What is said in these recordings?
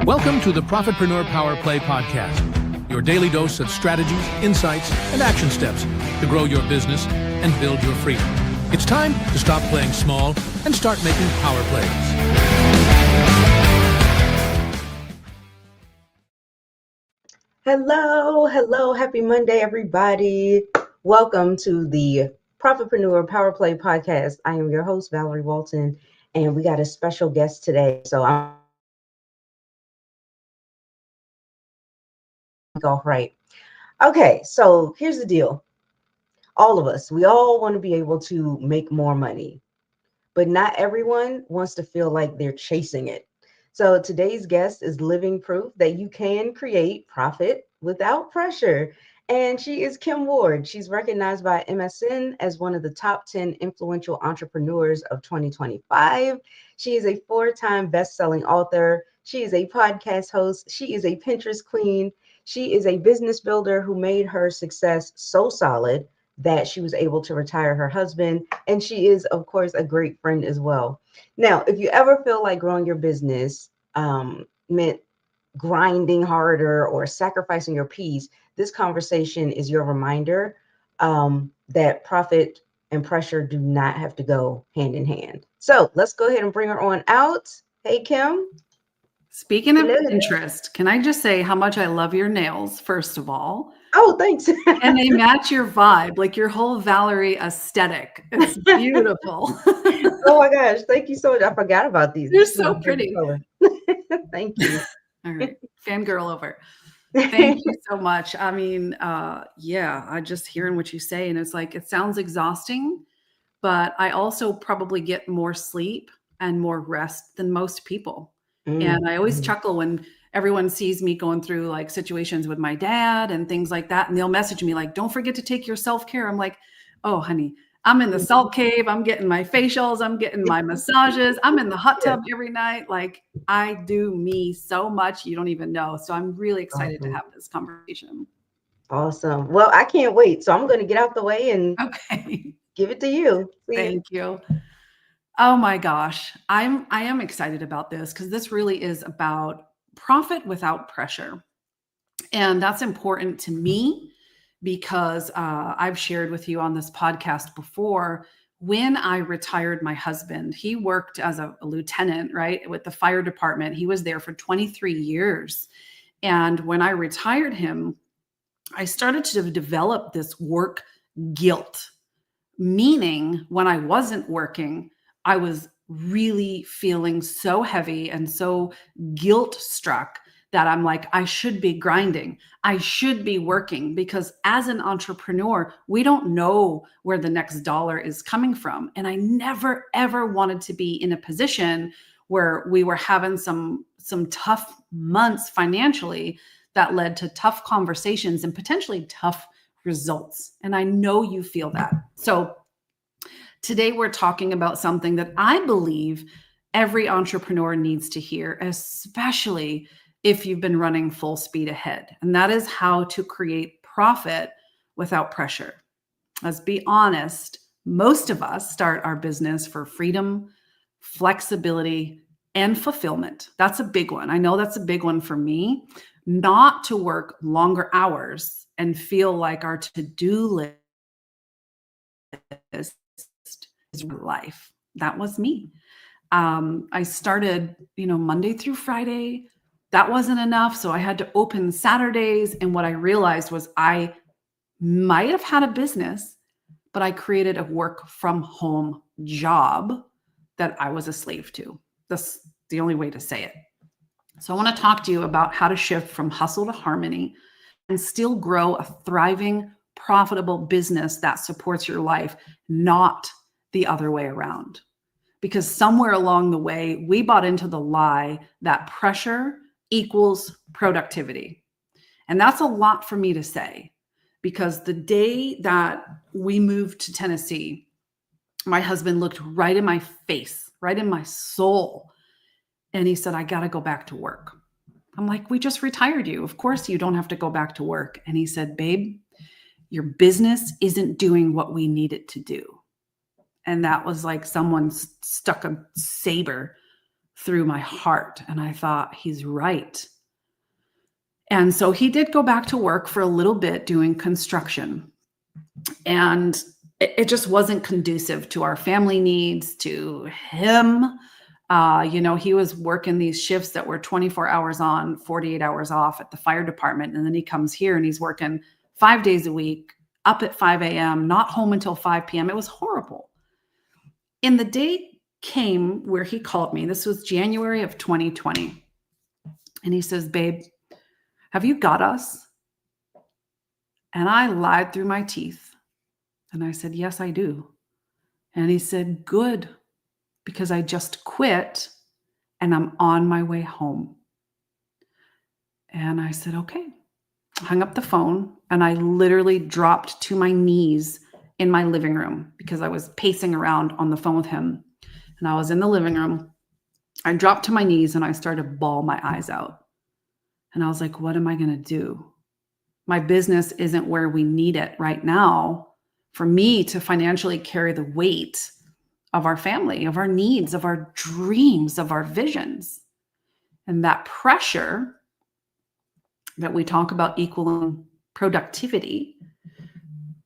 Welcome to the Profitpreneur Power Play podcast, your daily dose of strategies, insights, and action steps to grow your business and build your freedom. It's time to stop playing small and start making power plays. Hello. Happy Monday, everybody. Welcome to the Profitpreneur Power Play podcast. I am your host, Valerie Walton, and we got a special guest today. So I'm off right. Okay, so here's the deal. All of us, we all want to be able to make more money, but not everyone wants to feel like they're chasing it. So today's guest is living proof that you can create profit without pressure. And she is Kim Ward. She's recognized by MSN as one of the top 10 influential entrepreneurs of 2025. She is a 4-time best-selling author. She is a podcast host. She is a Pinterest queen. She is a business builder who made her success so solid that she was able to retire her husband. And she is, of course, a great friend as well. Now, if you ever feel like growing your business meant grinding harder or sacrificing your peace, this conversation is your reminder that profit and pressure do not have to go hand in hand. So let's go ahead and bring her on out. Hey, Kim. Speaking of Pinterest, can I just say how much I love your nails, first of all? Oh, thanks. And they match your vibe, like your whole Valerie aesthetic. It's beautiful. Oh my gosh. Thank you so much. I forgot about these. They're so pretty. Thank you. All right. Fangirl over. Thank you so much. I mean, I just hearing what you say, and it's like, it sounds exhausting, but I also probably get more sleep and more rest than most people. And I always chuckle when everyone sees me going through like situations with my dad and things like that. And they'll message me like, don't forget to take your self-care. I'm like, oh, honey, I'm in the salt cave. I'm getting my facials. I'm getting my massages. I'm in the hot tub every night. Like, I do me so much. You don't even know. So I'm really excited to have this conversation. Awesome. Well, I can't wait. So I'm going to get out the way and give it to you. Thank you. Oh my gosh. I am excited about this because this really is about profit without pressure. And that's important to me because I've shared with you on this podcast before, when I retired my husband, he worked as a lieutenant, right, with the fire department. He was there for 23 years. And when I retired him, I started to develop this work guilt, meaning when I wasn't working, I was really feeling so heavy and so guilt struck that I'm like, I should be grinding. I should be working, because as an entrepreneur, we don't know where the next dollar is coming from. And I never, ever wanted to be in a position where we were having some tough months financially that led to tough conversations and potentially tough results. And I know you feel that. So today we're talking about something that I believe every entrepreneur needs to hear, especially if you've been running full speed ahead. And that is how to create profit without pressure. Let's be honest, most of us start our business for freedom, flexibility, and fulfillment. That's a big one. I know that's a big one for me, not to work longer hours and feel like our to-do list is life. That was me. I started, Monday through Friday. That wasn't enough. So I had to open Saturdays. And what I realized was I might have had a business, but I created a work from home job that I was a slave to. That's the only way to say it. So I want to talk to you about how to shift from hustle to harmony and still grow a thriving, profitable business that supports your life, not the other way around. Because somewhere along the way, we bought into the lie that pressure equals productivity. And that's a lot for me to say, because the day that we moved to Tennessee, my husband looked right in my face, right in my soul. And he said, I got to go back to work. I'm like, we just retired you. Of course you don't have to go back to work. And he said, babe, your business isn't doing what we need it to do. And that was like someone stuck a saber through my heart. And I thought, he's right. And so he did go back to work for a little bit doing construction. And it just wasn't conducive to our family needs, to him. He was working these shifts that were 24 hours on, 48 hours off at the fire department. And then he comes here and he's working 5 days a week, up at 5 a.m., not home until 5 p.m. It was horrible. And the day came where he called me. This was January of 2020. And he says, babe, have you got us? And I lied through my teeth. And I said, yes, I do. And he said, good, because I just quit and I'm on my way home. And I said, okay. I hung up the phone and I literally dropped to my knees in my living room because I was pacing around on the phone with him. And I was in the living room. I dropped to my knees and I started to bawl my eyes out. And I was like, what am I going to do? My business isn't where we need it right now for me to financially carry the weight of our family, of our needs, of our dreams, of our visions. And that pressure that we talk about equaling productivity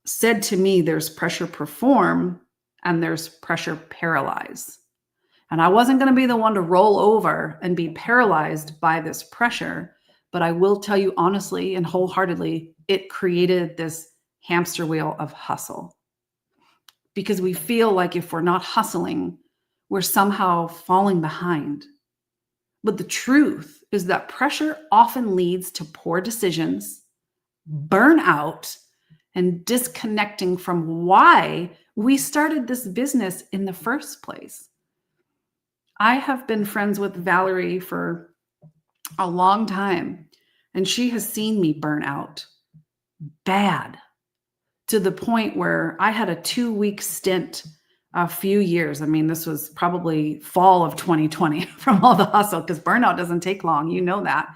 said to me, there's pressure perform and there's pressure paralyze. And I wasn't going to be the one to roll over and be paralyzed by this pressure. But I will tell you honestly and wholeheartedly, it created this hamster wheel of hustle. Because we feel like if we're not hustling, we're somehow falling behind. But the truth is that pressure often leads to poor decisions, burnout, and disconnecting from why we started this business in the first place. I have been friends with Valerie for a long time, and she has seen me burn out bad to the point where I had a 2-week stint a few years. I mean, this was probably fall of 2020 from all the hustle, because burnout doesn't take long. You know that.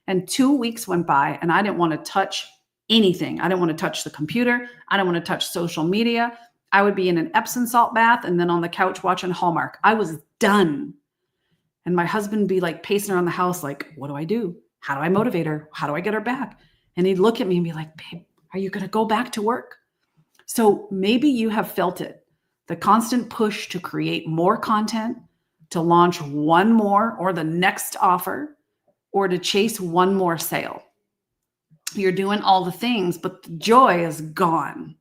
And 2 weeks went by and I didn't want to touch anything. I didn't want to touch the computer. I didn't want to touch social media. I would be in an Epsom salt bath and then on the couch watching Hallmark. I was done. And my husband would be like pacing around the house like, what do I do? How do I motivate her? How do I get her back? And he'd look at me and be like, babe, are you going to go back to work? So maybe you have felt it. The constant push to create more content, to launch one more or the next offer, or to chase one more sale. You're doing all the things, but the joy is gone.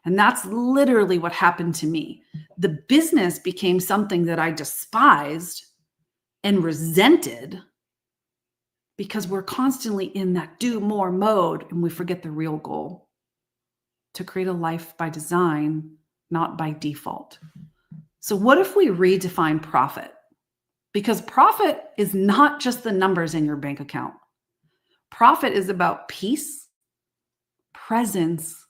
And that's literally what happened to me. The business became something that I despised and resented because we're constantly in that do more mode and we forget the real goal: to create a life by design, not by default. So what if we redefine profit? Because profit is not just the numbers in your bank account. Profit is about peace, presence,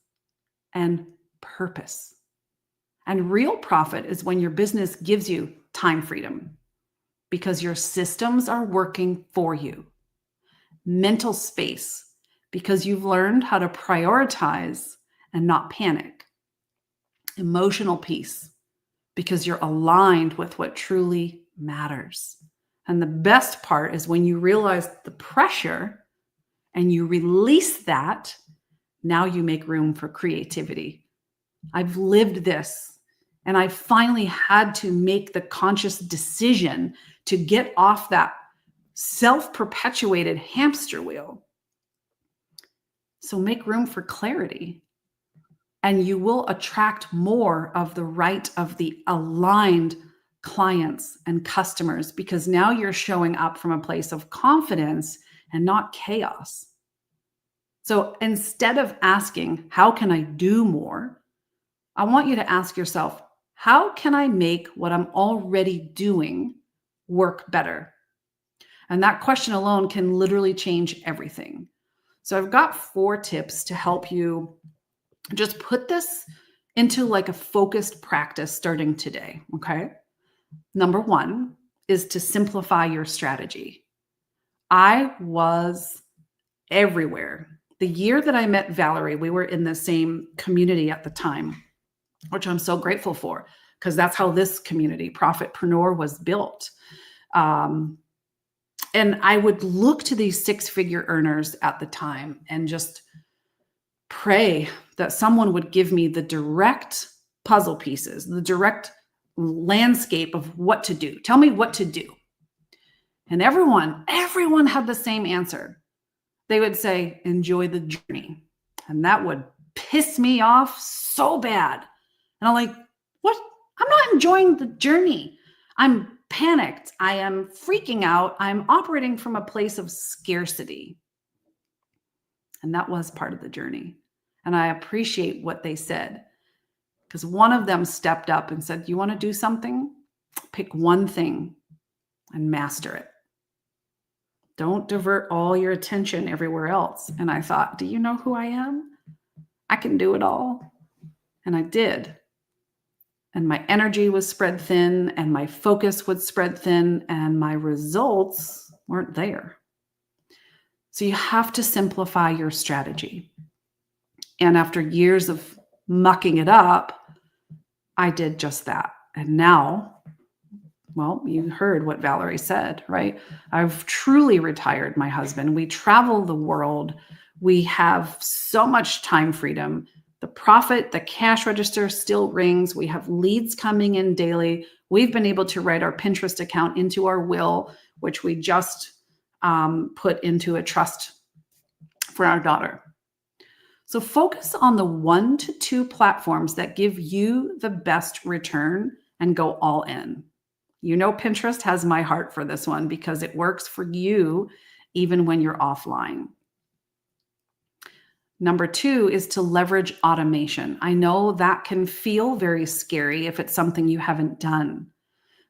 and purpose. And real profit is when your business gives you time freedom because your systems are working for you. Mental space because you've learned how to prioritize and not panic. Emotional peace because you're aligned with what truly matters. And the best part is when you realize the pressure and you release that, now you make room for creativity. I've lived this, and I finally had to make the conscious decision to get off that self-perpetuated hamster wheel. So make room for clarity, and you will attract more of the right of the aligned clients and customers, because now you're showing up from a place of confidence and not chaos. So instead of asking, how can I do more? I want you to ask yourself, how can I make what I'm already doing work better? And that question alone can literally change everything. So I've got 4 tips to help you just put this into like a focused practice starting today, okay? Number 1 is to simplify your strategy. I was everywhere. The year that I met Valerie, we were in the same community at the time, which I'm so grateful for, because that's how this community, Profitpreneur, was built. And I would look to these 6-figure earners at the time and just pray that someone would give me the direct puzzle pieces, the direct landscape of what to do. Tell me what to do. And everyone had the same answer. They would say, enjoy the journey. And that would piss me off so bad. And I'm like, what? I'm not enjoying the journey. I'm panicked. I am freaking out. I'm operating from a place of scarcity. And that was part of the journey. And I appreciate what they said, because one of them stepped up and said, you want to do something? Pick one thing and master it. Don't divert all your attention everywhere else. And I thought, do you know who I am? I can do it all. And I did. And my energy was spread thin, and my focus would spread thin, and my results weren't there. So you have to simplify your strategy. And after years of mucking it up, I did just that. And now, well, you heard what Valerie said, right? I've truly retired my husband. We travel the world. We have so much time freedom. The profit, the cash register still rings. We have leads coming in daily. We've been able to write our Pinterest account into our will, which we just put into a trust for our daughter. So focus on the 1 to 2 platforms that give you the best return and go all in. You know, Pinterest has my heart for this one because it works for you even when you're offline. Number 2 is to leverage automation. I know that can feel very scary if it's something you haven't done,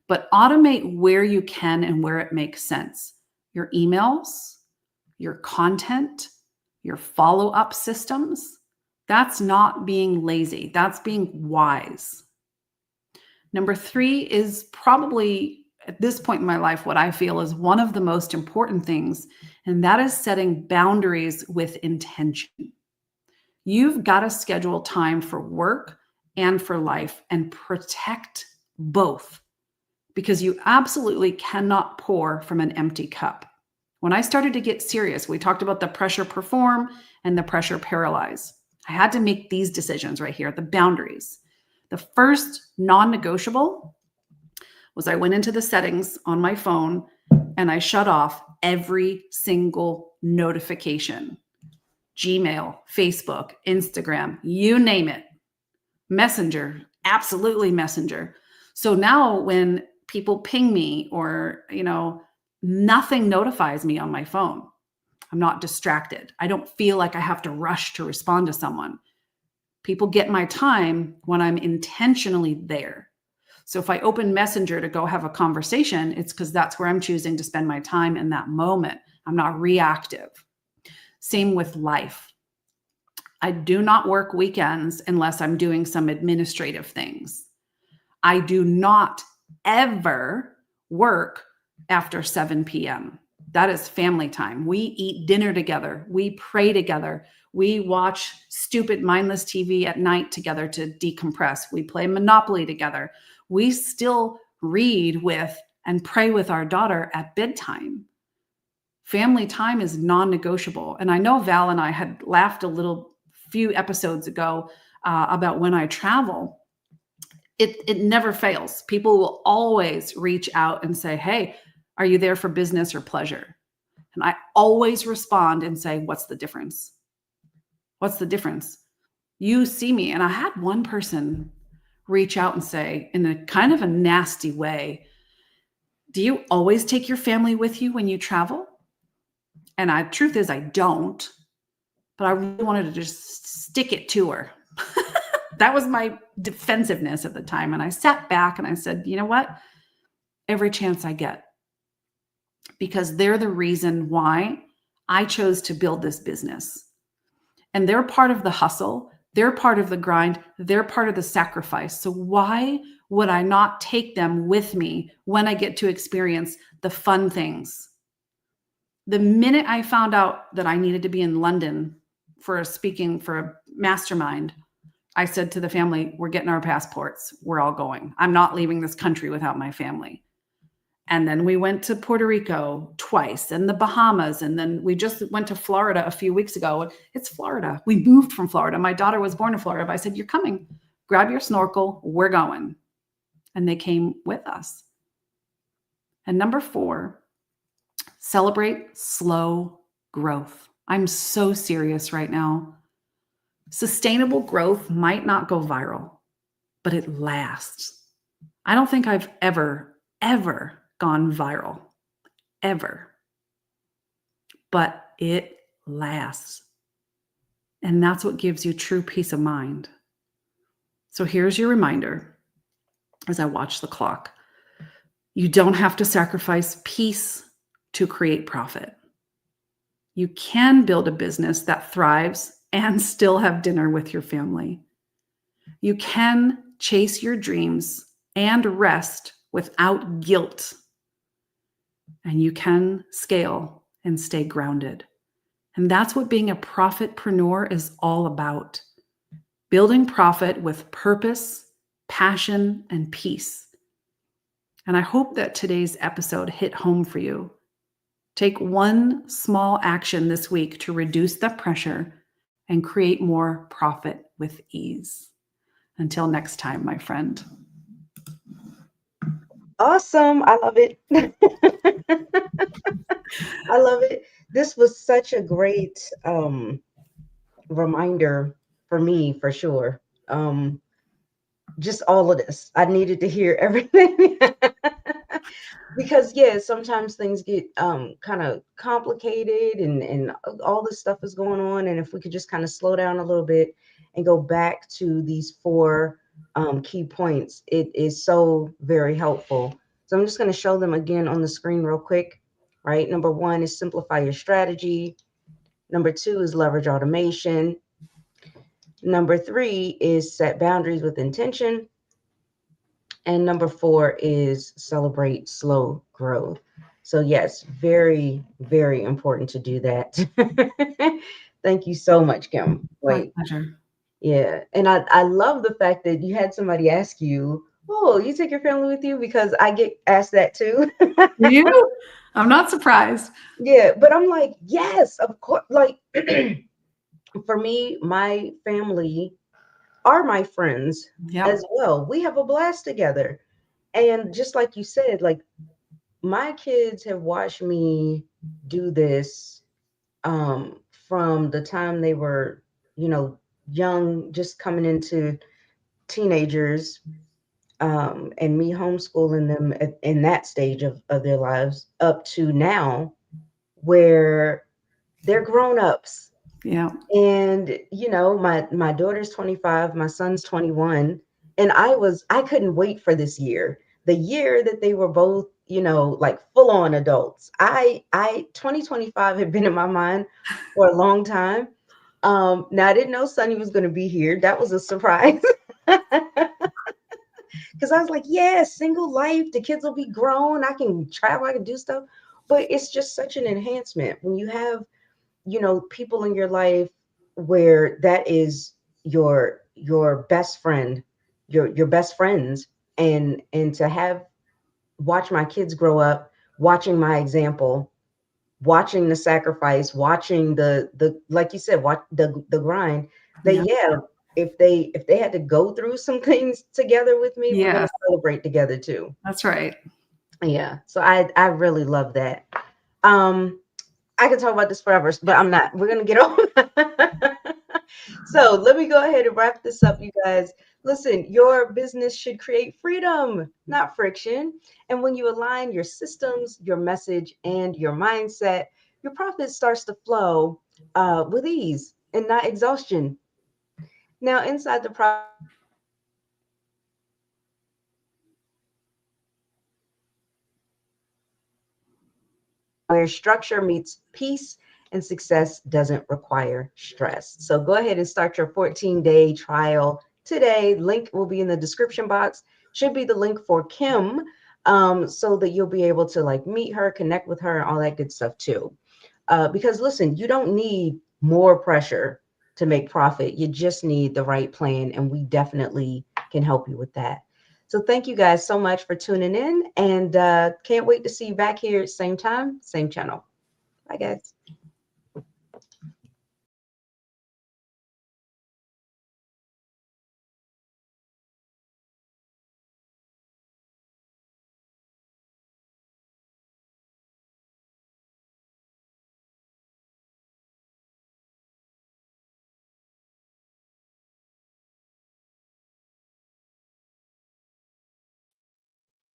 but automate where you can and where it makes sense. Your emails, your content, your follow-up systems. That's not being lazy. That's being wise. Number 3 is probably, at this point in my life, what I feel is one of the most important things, and that is setting boundaries with intention. You've got to schedule time for work and for life and protect both, because you absolutely cannot pour from an empty cup. When I started to get serious, we talked about the pressure perform and the pressure paralyze. I had to make these decisions right here, the boundaries. The first non-negotiable was I went into the settings on my phone and I shut off every single notification. Gmail, Facebook, Instagram, you name it. Messenger, absolutely Messenger. So now when people ping me or, nothing notifies me on my phone. I'm not distracted. I don't feel like I have to rush to respond to someone. People get my time when I'm intentionally there. So if I open Messenger to go have a conversation, it's because that's where I'm choosing to spend my time in that moment. I'm not reactive. Same with life. I do not work weekends unless I'm doing some administrative things. I do not ever work after 7 p.m. That is family time. We eat dinner together. We pray together. We watch stupid mindless TV at night together to decompress. We play Monopoly together. We still read with and pray with our daughter at bedtime. Family time is non-negotiable. And I know Val and I had laughed a few episodes ago about when I travel. It never fails. People will always reach out and say, hey, are you there for business or pleasure? And I always respond and say, what's the difference? What's the difference? You see me. And I had one person reach out and say, in a kind of a nasty way, do you always take your family with you when you travel? And the truth is I don't, but I really wanted to just stick it to her. That was my defensiveness at the time. And I sat back and I said, you know what? Every chance I get, because they're the reason why I chose to build this business. And they're part of the hustle. They're part of the grind. They're part of the sacrifice. So why would I not take them with me when I get to experience the fun things? The minute I found out that I needed to be in London for a mastermind, I said to the family, we're getting our passports. We're all going. I'm not leaving this country without my family. And then we went to Puerto Rico twice and the Bahamas. And then we just went to Florida a few weeks ago. It's Florida. We moved from Florida. My daughter was born in Florida, but I said, you're coming. Grab your snorkel. We're going. And they came with us. And number 4, celebrate slow growth. I'm so serious right now. Sustainable growth might not go viral, but it lasts. I don't think I've ever gone viral, ever. But it lasts. And that's what gives you true peace of mind. So here's your reminder as I watch the clock. You don't have to sacrifice peace to create profit. You can build a business that thrives and still have dinner with your family. You can chase your dreams and rest without guilt. And you can scale and stay grounded. And that's what being a profitpreneur is all about. Building profit with purpose, passion, and peace. And I hope that today's episode hit home for you. Take one small action this week to reduce the pressure and create more profit with ease. Until next time, my friend. Awesome. I love it. I love it. This was such a great reminder for me, for sure. Just all of this. I needed to hear everything. Because sometimes things get kind of complicated and all this stuff is going on. And if we could just kind of slow down a little bit and go back to these 4 key points, it is so very helpful. So I'm just going to show them again on the screen real quick, right? Number 1 is simplify your strategy. Number 2 is leverage automation. Number 3 is set boundaries with intention. And number 4 is celebrate slow growth. So yes, very, very important to do that. Thank you so much, Kim. My pleasure. Yeah. And I love the fact that you had somebody ask you, oh, you take your family with you? Because I get asked that too. You? I'm not surprised. Yeah. But I'm like, yes, of course. Like for me, my family are my friends as well. We have a blast together. And just like you said, like my kids have watched me do this from the time they were, young, just coming into teenagers, and me homeschooling them in that stage of their lives up to now where they're grown-ups. Yeah. And my daughter's 25, my son's 21, and I couldn't wait for this year, the year that they were both, like full-on adults. 2025 had been in my mind for a long time. Now I didn't know Sonny was going to be here. That was a surprise. Because I was like, yeah, single life, the kids will be grown, I can travel, I can do stuff. But it's just such an enhancement when you have people in your life where that is your best friend, your best friends, and to watch my kids grow up, watching my example, watching the sacrifice, watching the like you said, watch the grind. If they had to go through some things together with me, we're gonna celebrate together too. That's right. Yeah. So I really love that. I could talk about this forever, but I'm not. We're going to get on. So let me go ahead and wrap this up, you guys. Listen, your business should create freedom, not friction. And when you align your systems, your message, and your mindset, your profit starts to flow with ease and not exhaustion. Now, inside the product, where structure meets peace and success doesn't require stress. So go ahead and start your 14-day trial today. Link will be in the description box. Should be the link for Kim, so that you'll be able to like meet her, connect with her, and all that good stuff too. Because listen, you don't need more pressure to make profit. You just need the right plan, and we definitely can help you with that. So thank you guys so much for tuning in, and can't wait to see you back here same time, same channel. Bye, guys.